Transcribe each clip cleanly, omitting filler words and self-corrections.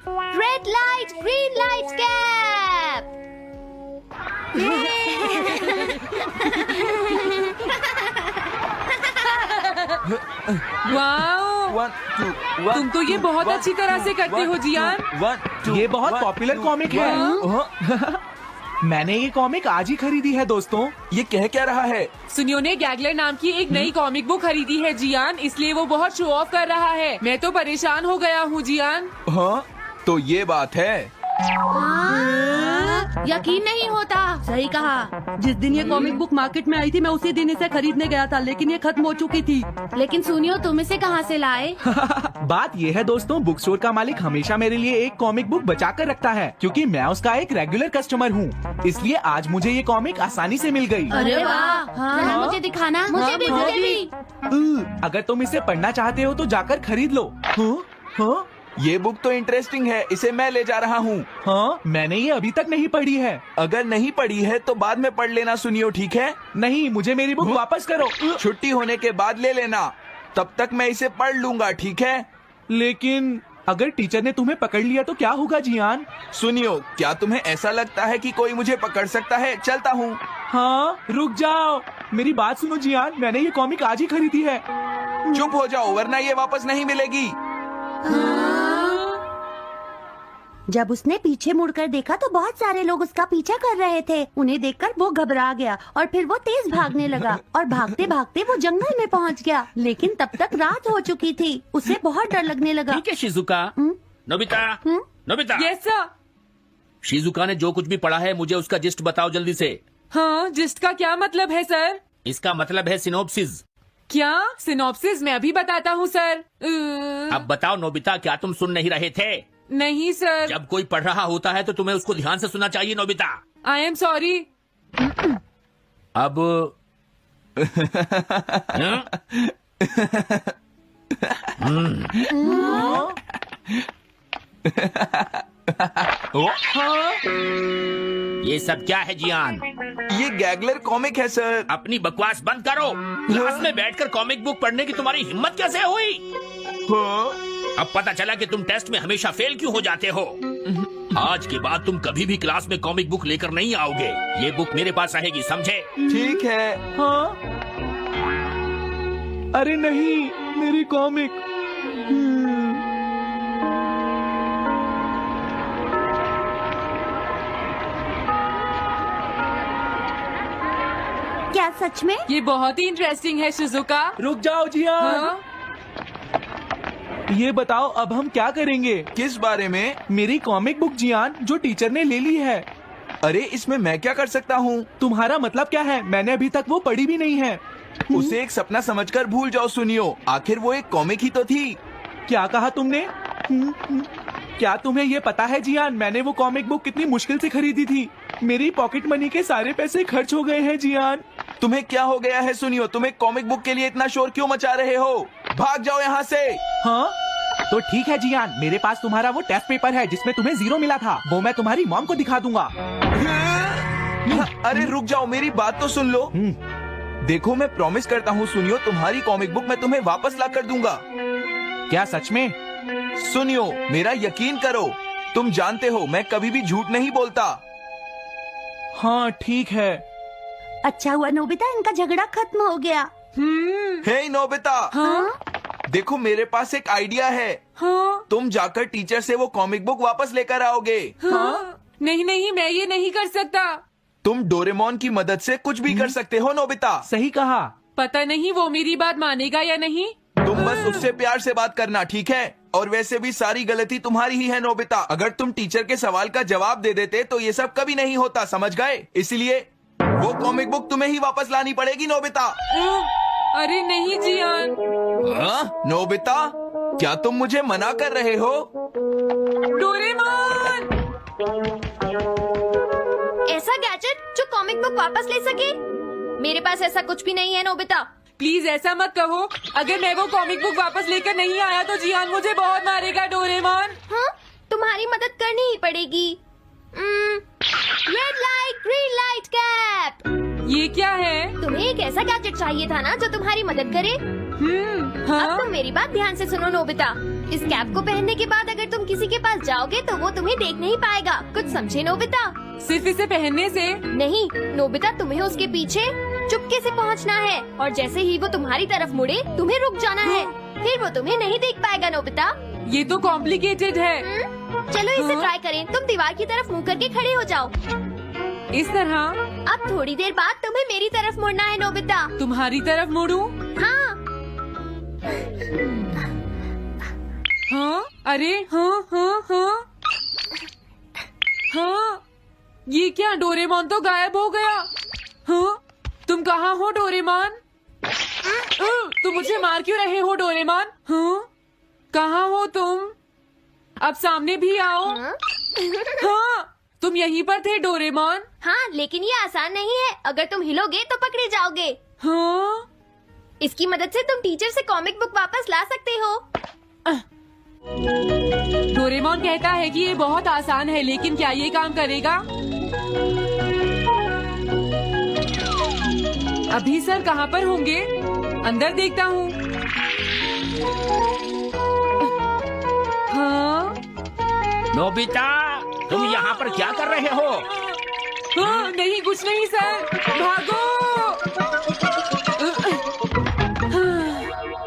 Red light green light cap. Wow, 1 2 तुम तो ये बहुत अच्छी तरह से करते हो जियान। 1 2 ये बहुत पॉपुलर कॉमिक है। मैंने ये कॉमिक आज ही खरीदी है दोस्तों। ये कह क्या रहा है? सुनियो ने गैगलर नाम की एक नई कॉमिक बुक खरीदी है जियान, इसलिए वो बहुत शो ऑफ कर रहा है। मैं तो परेशान हो गया हूँ जियान। हाँ, तो ये बात है। यकीन नहीं होता। सही कहा। जिस दिन ये कॉमिक बुक मार्केट में आई थी मैं उसी दिन इसे खरीदने गया था, लेकिन ये खत्म हो चुकी थी। लेकिन सुनियो, तुम इसे कहाँ से लाए? बात ये है दोस्तों, बुक स्टोर का मालिक हमेशा मेरे लिए एक कॉमिक बुक बचा कर रखता है, क्योंकि मैं उसका एक रेगुलर कस्टमर हूँ। इसलिए आज मुझे ये कॉमिक आसानी से मिल गई। अरे वाह, जरा मुझे दिखाना। मुझे भी, मुझे भी। अगर तुम इसे पढ़ना चाहते हो तो जाकर खरीद लो। हाँ? ये बुक तो इंटरेस्टिंग है, इसे मैं ले जा रहा हूँ। हाँ, मैंने ये अभी तक नहीं पढ़ी है। अगर नहीं पढ़ी है तो बाद में पढ़ लेना सुनियो, ठीक है? नहीं, मुझे मेरी बुक वापस करो। छुट्टी होने के बाद ले लेना, तब तक मैं इसे पढ़ लूंगा, ठीक है? लेकिन अगर टीचर ने तुम्हें पकड़ लिया तो क्या होगा जियान? सुनियो, क्या तुम्हें ऐसा लगता है कि कोई मुझे पकड़ सकता है? चलता हूँ। हाँ, रुक जाओ, मेरी बात सुनो जियान, मैंने ये कॉमिक आज ही खरीदी है। चुप हो जाओ, वरना ये वापस नहीं मिलेगी। जब उसने पीछे मुड़कर देखा तो बहुत सारे लोग उसका पीछा कर रहे थे। उन्हें देखकर वो घबरा गया और फिर वो तेज भागने लगा और भागते भागते वो जंगल में पहुंच गया। लेकिन तब तक रात हो चुकी थी। उसे बहुत डर लगने लगा। ठीक है Shizuka. Nobita, Nobita. Yes sir. Shizuka ने जो कुछ भी पढ़ा है मुझे उसका जिस्ट बताओ जल्दी से। हाँ, जिस्ट का क्या मतलब है सर? इसका मतलब है सिनोप्सिस। क्या सिनॉप्सिस? मैं अभी बताता हूँ सर। अब बताओ नोबिता, क्या तुम सुन नहीं रहे थे? नहीं सर। जब कोई पढ़ रहा होता है तो तुम्हें उसको ध्यान से सुनना चाहिए नोबिता। I am sorry. अब ये सब क्या है जियान? ये गैगलर कॉमिक है सर। अपनी बकवास बंद करो। क्लास में बैठकर कॉमिक बुक पढ़ने की तुम्हारी हिम्मत कैसे हुई? हाँ? अब पता चला कि तुम टेस्ट में हमेशा फेल क्यों हो जाते हो। आज के बाद तुम कभी भी क्लास में कॉमिक बुक लेकर नहीं आओगे। ये बुक मेरे पास रहेगी, समझे? ठीक है। हाँ? अरे नहीं, मेरी कॉमिक। क्या सच में? ये बहुत ही इंटरेस्टिंग है शिजुका। रुक जाओ जियान। हाँ? ये बताओ अब हम क्या करेंगे? किस बारे में? मेरी कॉमिक बुक जियान, जो टीचर ने ले ली है। अरे इसमें मैं क्या कर सकता हूँ? तुम्हारा मतलब क्या है? मैंने अभी तक वो पढ़ी भी नहीं है। उसे एक सपना समझकर भूल जाओ सुनियो, आखिर वो एक कॉमिक ही तो थी। क्या कहा तुमने? क्या तुम्हें ये पता है जियान, मैंने वो कॉमिक बुक कितनी मुश्किल से खरीदी थी। मेरी पॉकेट मनी के सारे पैसे खर्च हो गए हैं जियान। तुम्हें क्या हो गया है सुनियो? तुम एक कॉमिक बुक के लिए इतना शोर क्यों मचा रहे हो? भाग जाओ यहाँ से। हाँ? तो ठीक है जियान, मेरे पास तुम्हारा वो टेस्ट पेपर है जिसमें तुम्हें 0 मिला था। वो मैं तुम्हारी मॉम को दिखा दूंगा। अरे रुक जाओ, मेरी बात तो सुन लो। देखो, मैं प्रॉमिस करता हूँ सुनियो, तुम्हारी कॉमिक बुक मैं तुम्हें वापस ला कर दूंगा। क्या सच में? सुनियो, मेरा यकीन करो, तुम जानते हो मैं कभी भी झूठ नहीं बोलता। हाँ ठीक है। अच्छा हुआ नोबिता, इनका झगड़ा खत्म हो गया। हे नोबिता। हाँ? देखो, मेरे पास एक आइडिया है। हाँ? तुम जाकर टीचर से वो कॉमिक बुक वापस लेकर आओगे। हाँ? नहीं नहीं, मैं ये नहीं कर सकता। तुम डोरेमोन की मदद से कुछ भी कर सकते हो नोबिता। सही कहा। पता नहीं वो मेरी बात मानेगा या नहीं। तुम बस उससे प्यार से बात करना, ठीक है? और वैसे भी सारी गलती तुम्हारी ही है नोबिता। अगर तुम टीचर के सवाल का जवाब दे देते तो ये सब कभी नहीं होता, समझ गए? इसलिए वो कॉमिक बुक तुम्हें ही वापस लानी पड़ेगी नोबिता। अरे नहीं जियान। हाँ? नोबिता, क्या तुम मुझे मना कर रहे हो? डोरेमोन! ऐसा गैजेट जो कॉमिक बुक वापस ले सके? मेरे पास ऐसा कुछ भी नहीं है नोबिता। प्लीज ऐसा मत कहो। अगर मैं वो कॉमिक बुक वापस लेकर नहीं आया तो जियान मुझे बहुत मारेगा डोरेमोन। हाँ? तुम्हारी मदद करनी ही पड़ेगी। Red light green light cap. ये क्या है? तुम्हें एक ऐसा गैजेट चाहिए था ना जो तुम्हारी मदद करे। हाँ? अब तुम मेरी बात ध्यान से सुनो नोबिता। इस कैप को पहनने के बाद अगर तुम किसी के पास जाओगे तो वो तुम्हें देख नहीं पाएगा। कुछ समझे नोबिता? सिर्फ इसे पहनने से? नहीं नोबिता, तुम्हें उसके पीछे चुपके से पहुंचना है और जैसे ही वो तुम्हारी तरफ मुड़े तुम्हें रुक जाना है, फिर वो तुम्हें नहीं देख पाएगा नोबिता। ये तो कॉम्प्लिकेटेड है। चलो इसे हाँ? ट्राई करें। तुम दीवार की तरफ मुंह करके खड़े हो जाओ। इस तरह? अब थोड़ी देर बाद तुम्हें मेरी तरफ मुड़ना है नोबिता। तुम्हारी तरफ मुड़ूं? हाँ हाँ? अरे हाँ हाँ हाँ हाँ, ये क्या, डोरेमोन तो गायब हो गया। हाँ, तुम कहाँ हो डोरेमोन? तुम मुझे मार क्यों रहे हो डोरेमोन? हाँ, कहाँ हो तुम? अब सामने भी आओ। हाँ, तुम यहीं पर थे डोरेमोन। हाँ, लेकिन ये आसान नहीं है। अगर तुम हिलोगे तो पकड़े जाओगे। हाँ, इसकी मदद से तुम टीचर से कॉमिक बुक वापस ला सकते हो। डोरेमोन कहता है कि ये बहुत आसान है, लेकिन क्या ये काम करेगा? अभी सर कहाँ पर होंगे? अंदर देखता हूँ। हाँ? नोबिता, तुम यहाँ पर क्या कर रहे हो? हाँ, नहीं, कुछ नहीं सर, भागो।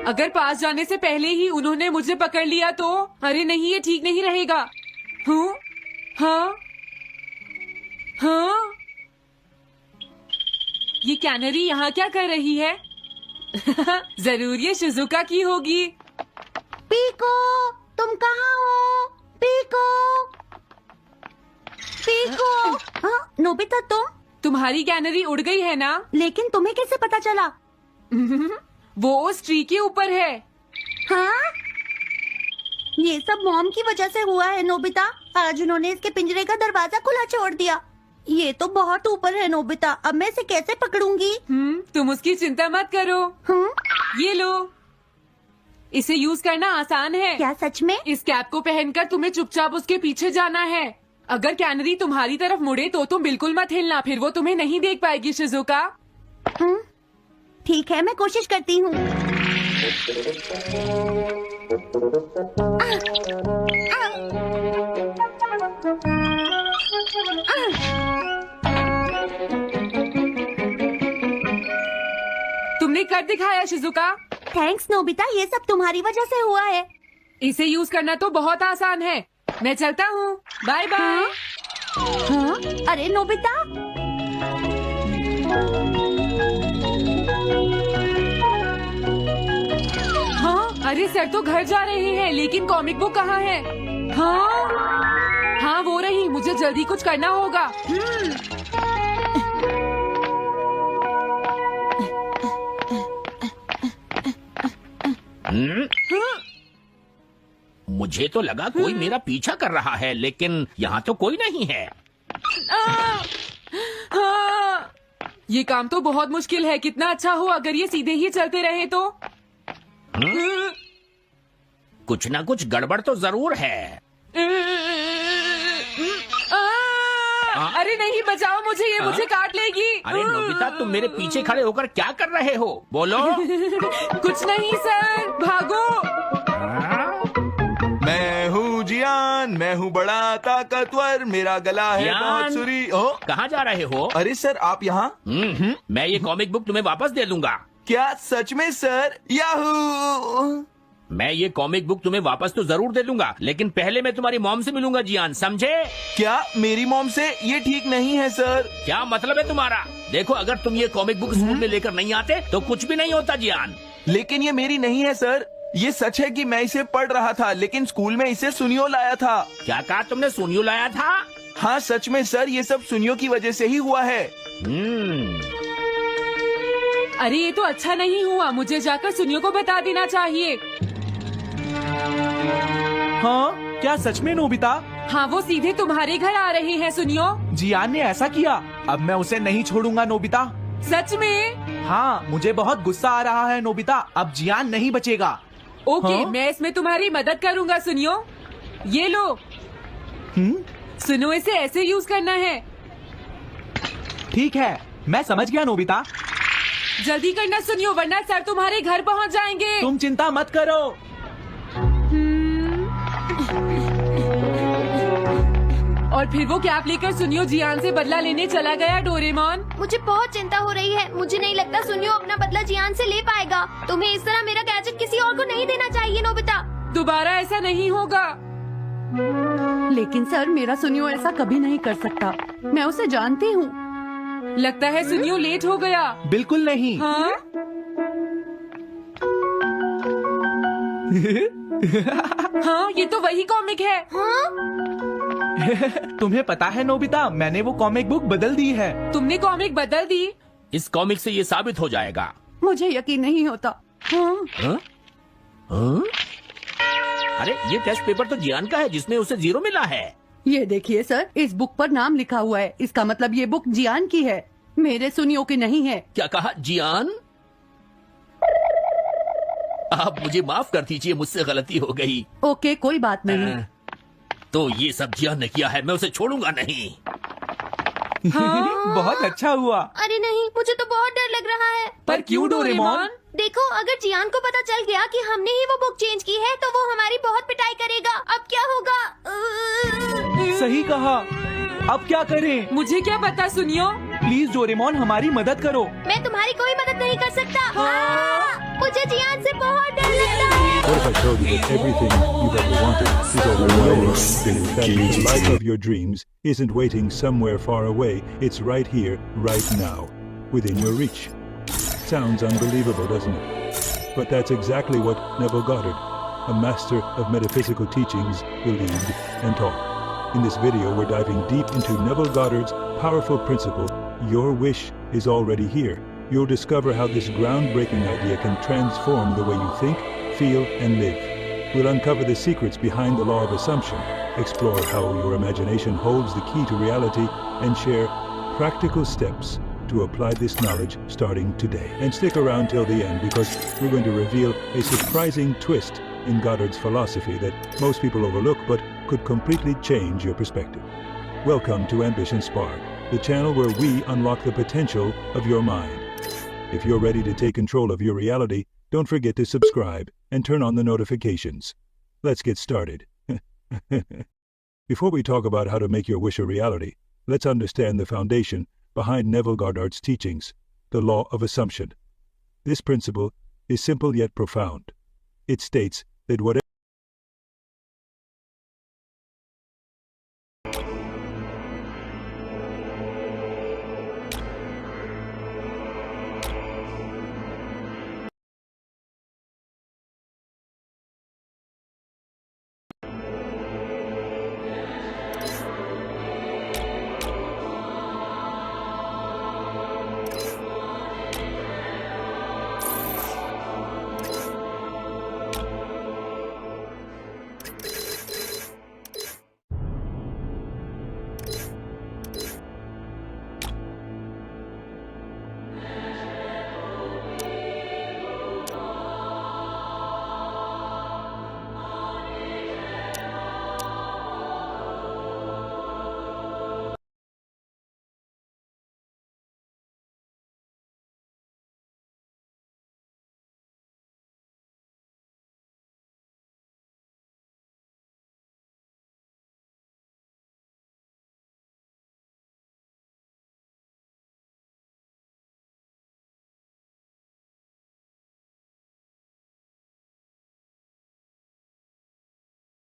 अगर पास जाने से पहले ही उन्होंने मुझे पकड़ लिया तो? अरे नहीं, ये ठीक नहीं रहेगा। हाँ? हाँ? हाँ? ये कैनरी यहाँ क्या कर रही है? जरूर ये शिजुका की होगी। पीको, तुम कहाँ हो? Pico, pico. हाँ, नोबिता तुम? तुम्हारी कैनरी उड़ गई है ना? लेकिन तुम्हें कैसे पता चला? वो उस ट्री के ऊपर है। हाँ? ये सब मॉम की वजह से हुआ है नोबिता। आज उन्होंने इसके पिंजरे का दरवाजा खुला छोड़ दिया। ये तो बहुत ऊपर है नोबिता, अब मैं इसे कैसे पकड़ूंगी? तुम उसकी चिंता मत करो। ये लो, इसे यूज करना आसान है। क्या सच में? इस कैप को पहनकर तुम्हें चुपचाप उसके पीछे जाना है। अगर कैनरी तुम्हारी तरफ मुड़े तो तुम बिल्कुल मत हिलना, फिर वो तुम्हें नहीं देख पाएगी शिजुका। ठीक है, मैं कोशिश करती हूँ। तुमने कर दिखाया शिजुका। थैंक्स नोबिता, ये सब तुम्हारी वजह से हुआ है। इसे यूज करना तो बहुत आसान है। मैं चलता हूँ, बाय बाय। हाँ? अरे नोबिता, हाँ, अरे सर तो घर जा रहे हैं, लेकिन कॉमिक बुक कहाँ है? हाँ हाँ, वो रही। मुझे जल्दी कुछ करना होगा। मुझे तो लगा कोई मेरा पीछा कर रहा है, लेकिन यहाँ तो कोई नहीं है। हाँ, ये काम तो बहुत मुश्किल है। कितना अच्छा हो अगर ये सीधे ही चलते रहे तो। कुछ ना कुछ गड़बड़ तो जरूर है। अरे नहीं, बचाओ मुझे, ये मुझे काट लेगी। अरे नोबिता, तुम मेरे पीछे खड़े होकर क्या कर रहे हो? बोलो। कुछ नहीं सर, भागो। मैं हूँ जियान, मैं हूँ बड़ा ताकतवर, मेरा गला है जियान? बहुत सुरी। ओ, कहाँ जा रहे हो? अरे सर आप यहाँ? मैं ये कॉमिक बुक तुम्हें वापस दे दूंगा। क्या सच में सर? याहू! मैं ये कॉमिक बुक तुम्हें वापस तो जरूर दे दूंगा, लेकिन पहले मैं तुम्हारी मॉम से मिलूंगा जियान, समझे? क्या मेरी मॉम से? ये ठीक नहीं है सर। क्या मतलब है तुम्हारा? देखो, अगर तुम ये कॉमिक बुक स्कूल में लेकर नहीं आते तो कुछ भी नहीं होता जियान। लेकिन ये मेरी नहीं है सर। ये सच है कि मैं इसे पढ़ रहा था, लेकिन स्कूल में इसे सुनियो लाया था। क्या कहा तुमने? सुनियो लाया था? हाँ सच में सर, ये सब सुनियो की वजह से ही हुआ है। अरे ये तो अच्छा नहीं हुआ, मुझे जाकर सुनियो को बता देना चाहिए। हाँ? क्या सच में नोबिता? हाँ, वो सीधे तुम्हारे घर आ रहे हैं सुनियो। जियान ने ऐसा किया? अब मैं उसे नहीं छोड़ूंगा नोबिता। सच में? हाँ, मुझे बहुत गुस्सा आ रहा है नोबिता, अब जियान नहीं बचेगा। ओके, हाँ? मैं इसमें तुम्हारी मदद करूंगा सुनियो। ये लो। सुनो, इसे ऐसे यूज करना है। ठीक है, मैं समझ गया नोबिता। जल्दी करना सुनियो, वरना सर तुम्हारे घर पहुंच जाएंगे। तुम चिंता मत करो। और फिर वो कैप लेकर सुनियो जियान से बदला लेने चला गया डोरेमोन। मुझे बहुत चिंता हो रही है। मुझे नहीं लगता सुनियो अपना बदला जियान से ले पाएगा। तुम्हें इस तरह मेरा गैजेट किसी और को नहीं देना चाहिए नोबिता। दोबारा ऐसा नहीं होगा। लेकिन सर मेरा सुनियो ऐसा कभी नहीं कर सकता। मैं उसे जानती हूँ। लगता है सुनियो लेट हो गया। बिल्कुल नहीं। हाँ? हाँ, ये तो वही कॉमिक है। हाँ? तुम्हें पता है नोबिता, मैंने वो कॉमिक बुक बदल दी है। तुमने कॉमिक बदल दी? इस कॉमिक से ये साबित हो जाएगा। मुझे यकीन नहीं होता। हाँ? हाँ? हाँ? अरे ये टेस्ट पेपर तो जियान का है जिसमें उसे 0 मिला है। ये देखिए सर, इस बुक पर नाम लिखा हुआ है। इसका मतलब ये बुक जियान की है, मेरे सुनियो की नहीं है। क्या कहा जियान? आप मुझे माफ कर दीजिए, मुझसे गलती हो गई। ओके कोई बात नहीं। तो ये सब जियान ने किया है, मैं उसे छोड़ूंगा नहीं। बहुत अच्छा हुआ। अरे नहीं, मुझे तो बहुत डर लग रहा है। पर क्यों डोरेमोन? देखो, अगर जियान को पता चल गया कि हमने ही वो बुक चेंज की है तो वो हमारी बहुत पिटाई करेगा। अब क्या होगा? सही कहा। अब क्या करें? मुझे क्या पता सुनियो। प्लीज डोरेमोन हमारी मदद करो। मैं तुम्हारी कोई मदद नहीं कर सकता। मुझे जियान से बहुत डर लगता है। What if I told you that everything you've ever wanted is already yours? That the life of your dreams isn't waiting somewhere far away, it's right here, right now, within your reach. Sounds unbelievable, doesn't it? But that's exactly what Neville Goddard, a master of metaphysical teachings, believed and taught. In this video, we're diving deep into Neville Goddard's powerful principle, your wish is already here. You'll discover how this groundbreaking idea can transform the way you think, feel, and live. We'll uncover the secrets behind the law of assumption, explore how your imagination holds the key to reality, and share practical steps to apply this knowledge starting today. And stick around till the end because we're going to reveal a surprising twist in Goddard's philosophy that most people overlook but could completely change your perspective. Welcome to Ambition Spark, the channel where we unlock the potential of your mind. If you're ready to take control of your reality, don't forget to subscribe and turn on the notifications. Let's get started. Before we talk about how to make your wish a reality, let's understand the foundation behind Neville Goddard's teachings, the law of assumption. This principle is simple yet profound. It states that whatever